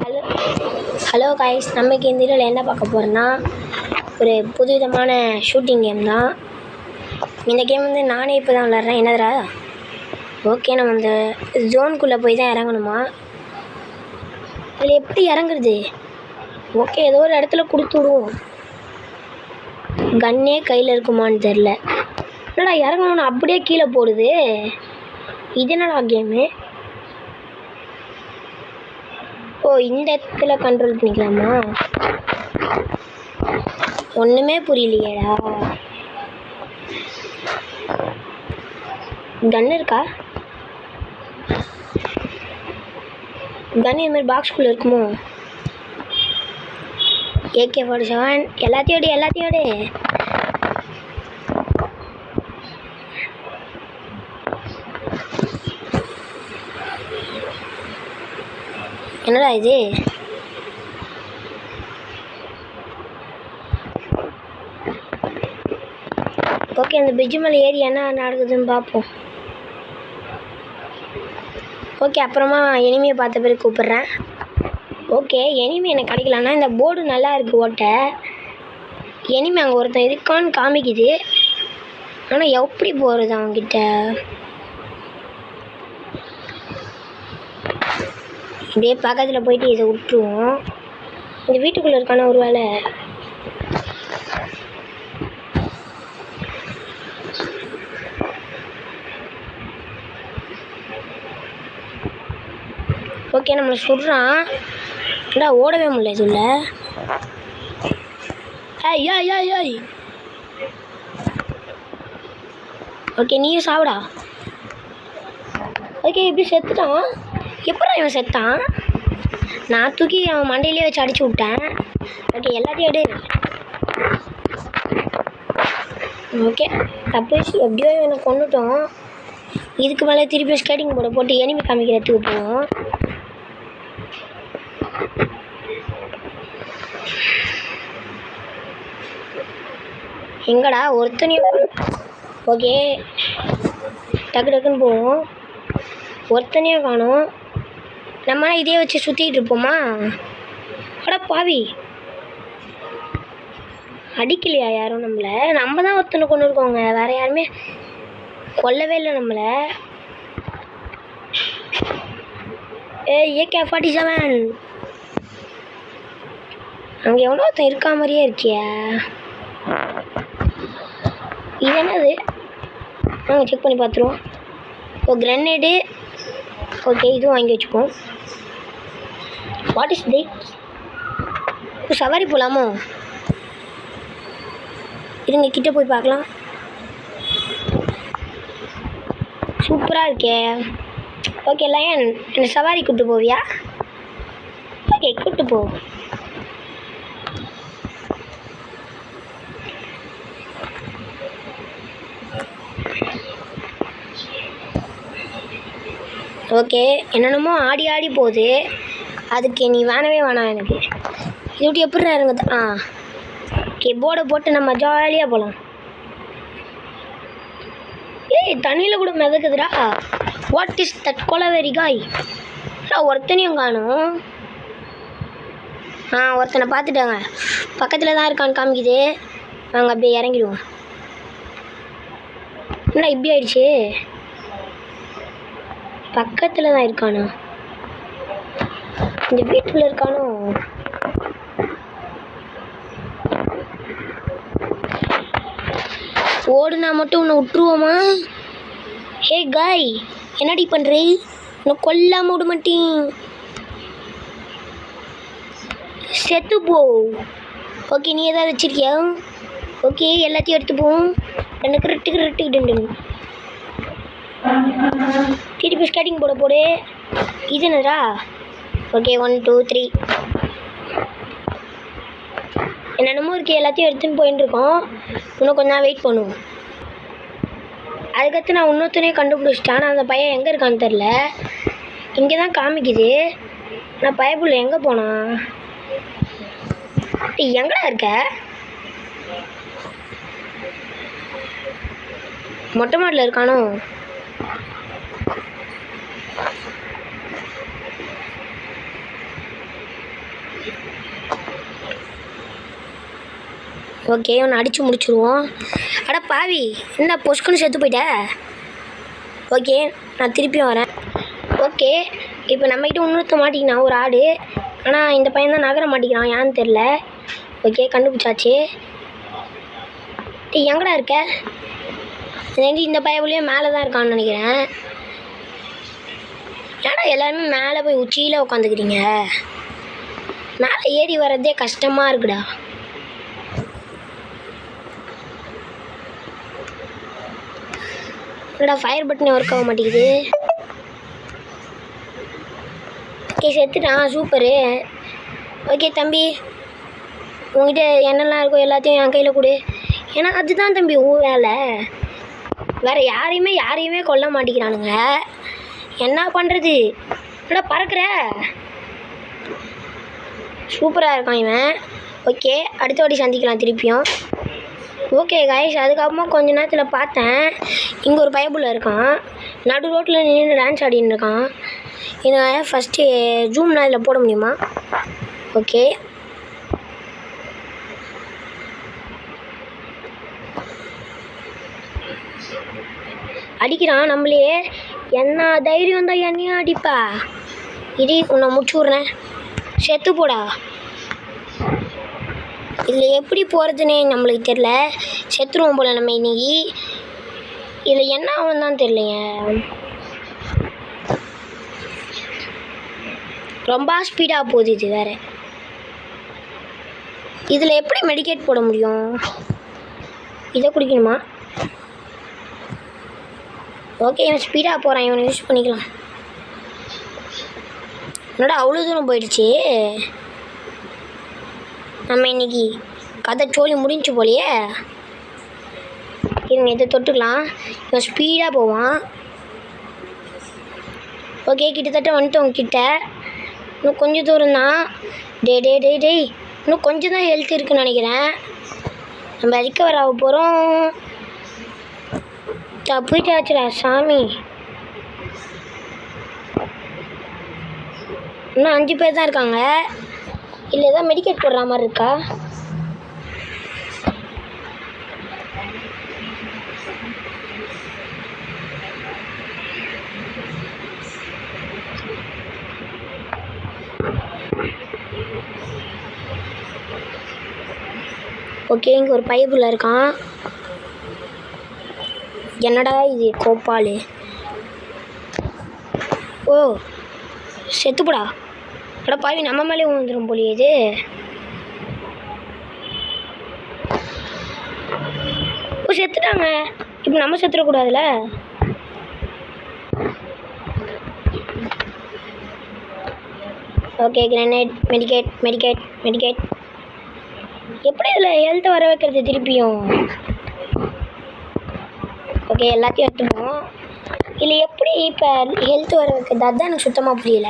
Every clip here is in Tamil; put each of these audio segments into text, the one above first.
ஹலோ ஹலோ காய்ஸ், நமக்கு இந்த வீடியோவில் என்ன பார்க்க போகிறோன்னா ஒரு புதுவிதமான ஷூட்டிங் கேம் தான். இந்த கேம் வந்து நானே இப்போ தான் விளாட்றேன். என்னதுடா? ஓகே, நம்ம இந்த ஜோனுக்குள்ளே போய் தான் இறங்கணுமா? இதில் எப்படி இறங்குறது? ஓகே, ஏதோ ஒரு இடத்துல கொடுத்து விடுவோம். கன்னே கையில் இருக்குமான்னு தெரில. என்னடா இறங்கணும்னு அப்படியே கீழே போடுது. இது என்னடா கேமு? ஓ, இந்த இடத்துல கண்ட்ரோல் பண்ணிக்கலாமா? ஒன்றுமே புரியலையேடா. கன் இருக்கா? கன் இதுமாதிரி பாக்ஸ்குள்ளே இருக்குமோ? AK-47 எல்லாத்தையும் எடு. என்னடா இது? ஓகே, அந்த பிரிட்ஜு மேலே ஏறி என்ன நடக்குதுன்னு பார்ப்போம். ஓகே, அப்புறமா எனிமியை பார்த்த பிறகு கூப்பிட்றேன். ஓகே, எனிமி எனக்கு கிடைக்கலன்னா இந்த போர்டு நல்லா இருக்குது. ஓட்ட எனிமி அங்கே ஒருத்தன் இருக்கான்னு காமிக்குது. ஆனால் எப்படி போகிறது அவங்ககிட்ட? இப்படியே பக்கத்தில் போயிட்டு இதை விட்டுருவோம். இந்த வீட்டுக்குள்ளே இருக்கான ஒரு வேலை. ஓகே, நம்மளை சுடுறான். ஏடா ஓடவே முடியல இதுல. ஏய் ஓகே, நீயும் சாப்பிடா. ஓகே, இப்படி செத்துட்டான். எப்படா இவன் செத்தான்? நான் தூக்கி அவன் மண்டையிலே வச்சு அடிச்சு விட்டேன். ஓகே, எல்லாத்தையும் எடு. ஓகே, தப்பிச்சு எப்படியோ இவனை கொண்டுட்டோம். இதுக்கு மேலே திருப்பி ஸ்கேட்டிங் போர்டை போட்டு எனிமி காமிக்கிறதுக்கு போவோம். எங்கடா ஒருத்தனையும்? ஓகே, டக்குன்னு போவோம். ஒருத்தனையும் காணும். நம்ம இதே வச்சு சுற்றிக்கிட்டு இருப்போமா? அட பாவி, அடிக்கலையா யாரும் நம்மளை? நம்ம தான் ஒருத்தனை கொண்டு இருக்கோங்க, வேறு யாருமே கொல்லவே இல்லை நம்மளை. AK-47 அங்கே எவ்வளோ ஒருத்தன் இருக்கா மாதிரியே இருக்கியா? இது என்னது? நாங்கள் செக் பண்ணி பார்த்துருவோம். ஓ, கிரனேடு. ஓகே, இதுவும் வாங்கி வச்சுப்போம். What is this? சவாரி போகலாமோ? இருங்க, கிட்டே போய் பார்க்கலாம். சூப்பராக இருக்கே. ஓகே லயன், என்னை சவாரி கூப்பிட்டு போவியா? ஓகே, கூப்பிட்டு போ. ஓகே, என்னென்னமோ ஆடி போகுது. அதுக்கு நீ வேணவே வேணாம் எனக்கு. இது எப்படி இறங்குது? ஓகே, போர்டை போட்டு நம்ம ஜாலியாக போகலாம். ஏய், தண்ணியில் கூட மிதக்குதுடா. வாட் இஸ் தட் கொலவெரி காய்? ஒருத்தனையும் காணும். ஒருத்தனை பார்த்துட்டாங்க. பக்கத்தில் தான் இருக்கான்னு காமிக்குது. நாங்கள் அப்படியே இறங்கிடுவோம். என்ன இப்படி ஆயிடுச்சு? பக்கத்தில் தான் இருக்கானோ? இந்த வீட்டில் இருக்கானோ? ஓடுனா மட்டும் உன்னை விட்டுருவோமா? ஹே காய், என்னடி பண்ணுற? உன்னை கொல்லாம விட மாட்டேன். செத்து போ. ஓகே, நீ ஏதாவது வச்சிருக்கியா? ஓகே, எல்லாத்தையும் எடுத்துப்போம். எனக்கு ரெட்டுக்கிட்டு திருப்பி ஸ்கேட்டிங் போடு. இது என்னடா? ஓகே, 1 2 3 என்னென்னமோ இருக்குது. எல்லாத்தையும் எடுத்துன்னு போயின்னு இருக்கோம். இன்னும் கொஞ்சம் நேரம் வெயிட் பண்ணுவோம். அதுக்கடுத்து நான் இன்னொருத்தனையும் கண்டுபிடிச்சிட்டேன். ஆனால் அந்த பையன் எங்கே இருக்கான்னு தெரில. இங்கே தான் காமிக்குது. நான் பயப்புள்ள எங்கே போனான்? எங்கடா இருக்க? மொட்டை மாடியில் இருக்கானோ? ஓகே, ஒன்று அடித்து முடிச்சுடுவோம். அட பாவி, என்ன பொஸ்குன்னு செத்து போயிட்ட. ஓகே, நான் திருப்பியும் வரேன். ஓகே, இப்போ நம்மகிட்ட இன்னொருத்த மாட்டிக்கினான் ஒரு ஆடு. ஆனால் இந்த பையன் தான் நகர மாட்டிக்கிறான், ஏன்னு தெரில. ஓகே, கண்டுபிடிச்சாச்சு. எங்கடா இருக்க? இந்த பையன்லேயே மேலே தான் இருக்கான்னு நினைக்கிறேன். ஏடா எல்லாருமே மேலே போய் உச்சியில் உட்காந்துக்கிறீங்க? மேலே ஏறி வர்றதே கஷ்டமாக இருக்குடா. என்னடா ஃபயர் பட்டனே ஒர்க் ஆக மாட்டேங்குது. ஓகே, செத்துட்டான். சூப்பரு. ஓகே தம்பி, உங்ககிட்ட என்னெல்லாம் இருக்கோ எல்லாத்தையும் என் கையில் கொடு. ஏன்னா அதுதான் தம்பி வேலை. வேறு யாரையுமே கொல்ல மாட்டேங்கிறானுங்க. என்ன பண்ணுறது? என்னடா பறக்கிற? சூப்பராக இருக்கான் இவன். ஓகே, அடுத்த வாட்டி சந்திக்கலாம் திருப்பியும். ஓகே கைஸ், அதுக்கப்புறமா கொஞ்ச நேரத்தில் பார்த்தேன் இங்கே ஒரு பையபுள்ள இருக்கான். நடு ரோட்டில் நின்று டான்ஸ் ஆடின்னு இருக்கான். இதை ஃபஸ்ட்டு ஜூம்லாம் இதில் போட முடியுமா? ஓகே, அடிக்கிறான் நம்மளே. என்ன தைரியம் தான் என்னையும் அடிப்பா. இடி உன்னை முடிச்சு விட்றேன். செத்து போடா. இதில் எப்படி போகிறதுனே நம்மளுக்கு தெரில. செத்துருவோம் போல் நம்ம இன்னைக்கு. இதில் என்ன ஆகும் தான் தெரியலைங்க. ரொம்ப ஸ்பீடாக போகுது இது வேறு. இதில் எப்படி மெடிக்கேட் போட முடியும்? இதை குடிக்கணுமா? ஓகே, இவன் ஸ்பீடாக போகிறான், இவனை யூஸ் பண்ணிக்கலாம். என்னடா அவ்வளோ தூரம் போயிடுச்சு. நம்ம இன்னைக்கு கதை சோழி முடிஞ்சு போலையே. இருங்க, இதை தொட்டுக்கலாம். இவன் ஸ்பீடாக போவான். ஓகே, கிட்டத்தட்ட வந்துட்டு உங்ககிட்ட இன்னும் கொஞ்சம் தூரம் தான். டேய் இன்னும் கொஞ்சம் தான் ஹெல்த் இருக்குன்னு நினைக்கிறேன். நம்ம ரிக்கவர் ஆக போகிறோம். தப்பிட்டாச்சுடா சாமி. இன்னும் 5 பேர் தான் இருக்காங்க. இல்லை ஏதாவது மெடிக்கேட் போடுற மாதிரி இருக்கா? ஓகே, இங்கே ஒரு பைப்புள்ள இருக்கான். என்னடா இது கோப்பால்? ஓ செத்துப்படா. அட பாவி, நம்ம மேலே வந்துடும் போலியே இது. ஓ செத்துட்டாங்க. இப்போ நம்ம செத்துடக்கூடாதுல்ல. Okay, grenade, medicate. எப்படி இதில் ஹெல்த்தை வர வைக்கிறது திருப்பியும்? ஓகே, எல்லாத்தையும் எடுத்துப்போம். இல்லை எப்படி இப்போ ஹெல்த் வர வைக்கிறது? அதுதான் எனக்கு சுத்தமாக புரியல.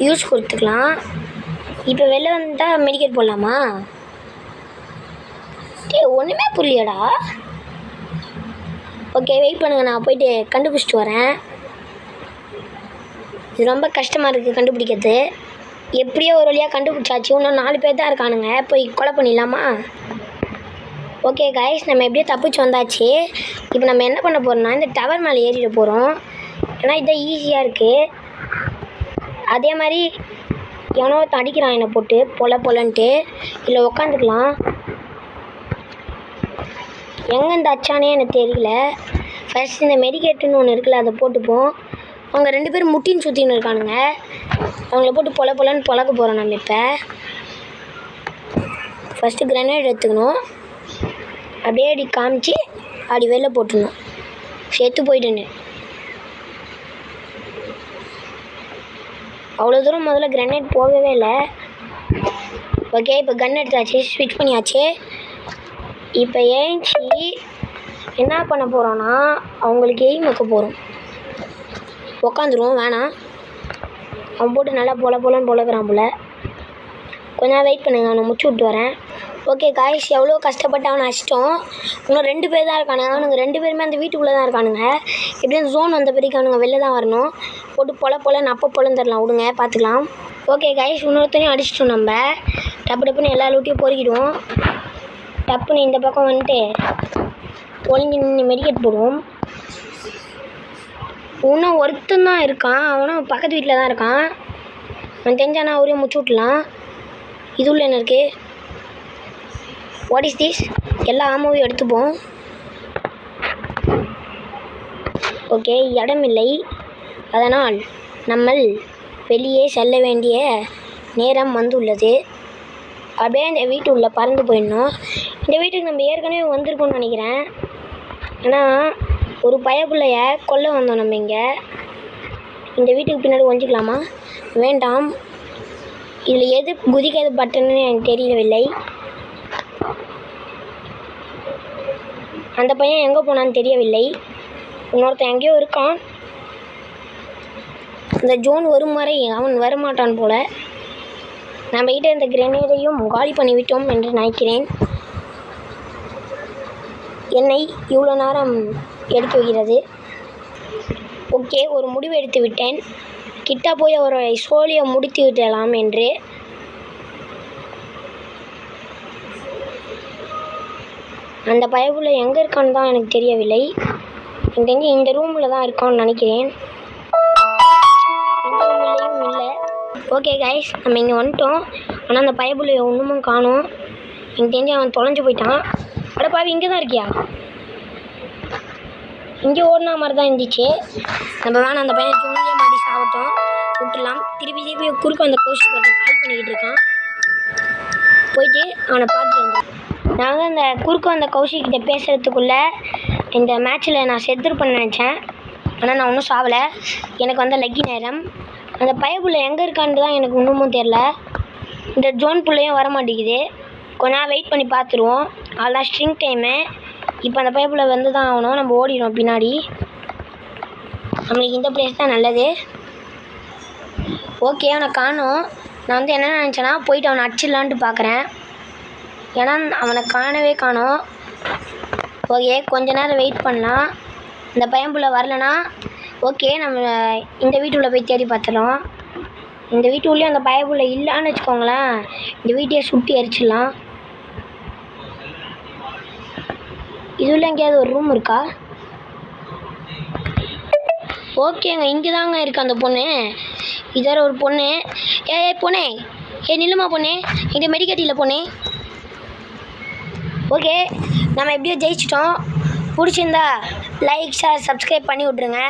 யூஸ் கொடுத்துக்கலாம். இப்போ வெளில வந்தால் மெடிக்கேட் போடலாமா? ஒன்றுமே புரியலடா. ஓகே, வெயிட் பண்ணுங்கள், நான் போயிட்டு கண்டுபிடிச்சிட்டு வரேன். இது ரொம்ப கஷ்டமாக இருக்குது கண்டுபிடிக்கிறது. எப்படியோ ஒரு வழியாக கண்டுபிடிச்சாச்சு. இன்னும் 4 பேர் தான் இருக்கானுங்க. போய் கொலை பண்ணிடலாமா? ஓகே கைஸ், நம்ம எப்படியோ தப்பிச்சு வந்தாச்சு. இப்போ நம்ம என்ன பண்ண போகிறோம்னா, இந்த டவர் மேலே ஏறிட போகிறோம். ஏன்னா இதான் ஈஸியாக இருக்குது. அதே மாதிரி எவனோ அடிக்கிறான் என்னை போட்டு பொலன்ட்டு. இல்லை உக்காந்துக்கலாம். எங்கே இந்த அச்சானே எனக்கு தெரியல. ஃபர்ஸ்ட் இந்த மெடிக்கேட்டுன்னு ஒன்று இருக்குல்ல, அதை போட்டுப்போம். அவங்க 2 பேரும் முட்டின்னு சுற்றின்னு இருக்கானுங்க. அவங்கள போட்டு பொலன்னு பொழக்க போகிறோம் நம்ம. இப்போ ஃபஸ்ட்டு கிரனேட் எடுத்துக்கணும். அப்படியே அடி காமிச்சு அப்படி வெளில போட்டுடணும். செத்து போயிட்டுன்னு. அவ்வளோ தூரம் முதல்ல கிரனேட் போகவே இல்லை. ஓகே, இப்போ கன் எடுத்தாச்சு, ஸ்விட்ச் பண்ணியாச்சு. இப்போ ஏஞ்சி என்ன பண்ண போகிறோன்னா, அவங்களுக்கு எய்ம் வைக்க போகிறோம். உக்காந்துருவோம், வேணாம். அவன் போட்டு நல்லா பொலன்னு பொழக்கிறான் போல். கொஞ்சம் வெயிட் பண்ணுங்க, அவனை முடிச்சு விட்டு வரேன். ஓகே காய்ஸ், எவ்வளோ கஷ்டப்பட்டு அவனை அடிச்சிட்டோம். இன்னும் 2 பேர் தான் இருக்கானுங்க. அவனுங்க 2 பேருமே அந்த வீட்டுக்குள்ளே தான் இருக்கானுங்க. எப்படியும் ஜோன் வந்த பிறகு அவனுங்க வெளில தான் வரணும். போட்டு பொலன்னு அப்போ பொழந்துடலாம். விடுங்க, பார்த்துக்கலாம். ஓகே காய்ஸ், இன்னொருத்தனையும் அடிச்சிட்டோம். நம்ம டப்புன்னு எல்லா லூட்டையும் பொறுக்கிடுவோம். டப்புன்னு இந்த பக்கம் வந்துட்டு ஒளிஞ்சு நின்று மெடிக்கெட் போடுவோம். இன்னும் ஒருத்தன் தான் இருக்கான். அவனும் பக்கத்து வீட்டில் தான் இருக்கான். அவன் தெரிஞ்சானா அவரையும் முடிச்சு விட்லாம். இது உள்ள என்ன இருக்குது? What is this? எல்லா ஆமாவையும் எடுத்துப்போம். ஓகே, இடமில்லை. அதனால் நம்ம வெளியே செல்ல வேண்டிய நேரம் வந்துள்ளது. அப்படியே இந்த வீட்டுக்குள்ளே பறந்து போயிடணும். இந்த வீட்டுக்கு நம்ம ஏற்கனவே வந்திருக்கோம்னு நினைக்கிறேன். ஆனால் ஒரு பயப்புள்ளைய கொல்ல வந்தோம் நம்ம இங்கே. இந்த வீட்டுக்கு பின்னாடி ஒழிஞ்சிக்கலாமா? வேண்டாம். இதில் எது குதிக்காத பட்டன்னு எனக்கு தெரியவில்லை. அந்த பையன் எங்கே போனான்னு தெரியவில்லை. இன்னொருத்தன் எங்கேயோ இருக்கான். இந்த ஜோன் வரும் வரை அவன் வரமாட்டான் போல. நம்ம கிட்ட இந்த கிரெனேடையும் காலி பண்ணிவிட்டோம் என்று நினைக்கிறேன். என்னை இவ்வளோ நேரம் எடுத்து வைக்கிறது. ஓகே, ஒரு முடிவு எடுத்து விட்டேன். கிட்ட போய் அவரை சோழியை முடித்து விடலாம் என்று. அந்த பயப்புள்ள எங்கே இருக்கான்னு தான் எனக்கு தெரியவில்லை. எனக்கு தெரிஞ்சு இந்த ரூமில் தான் இருக்கான்னு நினைக்கிறேன். இந்த ரூம்லேயும் இல்லை. ஓகே கைஸ், நம்ம இங்கே வந்துட்டோம். ஆனால் அந்த பயப்புள்ளைய ஒன்றுமும் காணோம். எனக்கு தெரிஞ்சு அவன் தொலைஞ்சு போயிட்டான். அட பாவி, இங்கே தான் இருக்கியா? இங்கே ஓடினா மாதிரி தான் இருந்துச்சு. நம்ம வேணாம், அந்த பையன் ஜூன்லேயே மாட்டி சாகட்டும், விட்டுலாம். திருப்பி குறுக்க அந்த கோஷிக்கு கால் பண்ணிக்கிட்டு இருக்கான். போயிட்டு அவனை பார்த்துட்டு வந்தோம். நாங்கள் அந்த குறுக்க அந்த கௌஷிக்கிட்ட பேசுகிறதுக்குள்ளே இந்த மேட்ச்சில் நான் செத்துருப்பேன்னு நினச்சேன். ஆனால் நான் ஒன்றும் சாவலை. எனக்கு வந்த லக்கி நேரம். அந்த பயப்புள்ள எங்கே இருக்கான்னு தான் எனக்கு இன்னமும் தெரில. இந்த ஜோன் புள்ளையும் வர மாட்டேங்குது. கொஞ்ச நேரம் வெயிட் பண்ணி பார்த்துருவோம். அதெல்லாம் ஸ்ட்ரிங் டைமு. இப்போ அந்த பைப்பில் வந்து தான் ஆகணும். நம்ம ஓடிடுவோம் பின்னாடி. நம்மளுக்கு இந்த பிளேஸ் தான் நல்லது. ஓகே, அவனை காணோம். நான் வந்து என்ன நினச்சேன்னா போயிட்டு அவனை அடிச்சிடலான்ட்டு பார்க்குறேன். ஏன்னா அவனை காணவே காணோம். ஓகே, கொஞ்ச நேரம் வெயிட் பண்ணலாம். இந்த பையன்புள்ள வரலனா ஓகே, நம்ம இந்த வீட்டுக்குள்ளே போய் தேடி பார்த்துடலாம். இந்த வீட்டுக்குள்ளேயே அந்த பயப்புள்ள இல்லைன்னு வச்சுக்கோங்களேன், இந்த வீட்டையே சுட்டி எரிச்சிடலாம். இதுல எங்கேயாவது ஒரு ரூம் இருக்கா? ஓகேங்க, இங்கே தாங்க இருக்குது அந்த பொண்ணு. இதர ஒரு பொண்ணு. பொண்ணே, நில்லுமா பொண்ணு, இந்த மெடிக்கட்டியில் பொண்ணு. ஓகே, நம்ம எப்படியோ ஜெயிச்சிட்டோம். பிடிச்சிருந்தா லைக் ஷேர் சப்ஸ்கிரைப் பண்ணி விட்ருங்க.